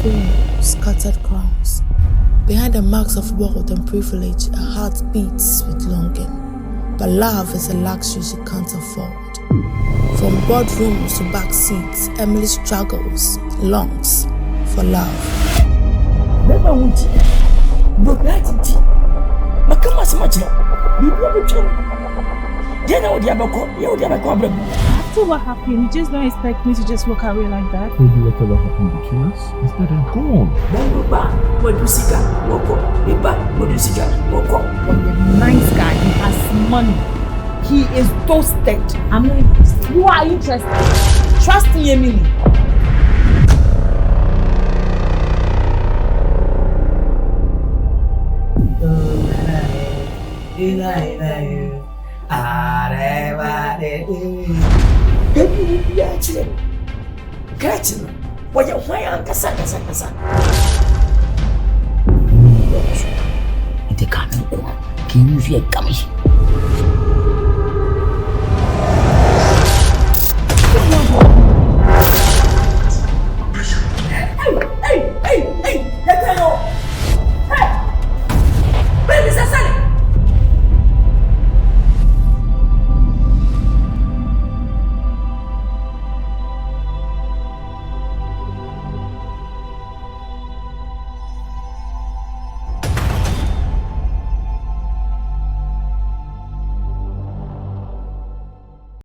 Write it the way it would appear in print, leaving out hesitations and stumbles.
throne, scattered crowns. Behind the marks of wealth and privilege, a heart beats with longing. But love is a luxury she can't afford. From boardrooms to back seats, Emily struggles, longs for love. After what happened, you just don't expect me to just walk away like that? Maybe whatever happened between us is dead and gone. The nice guy, he has money. He is toasted. I'm not interested. You are interested. Trust me, Emily. Can you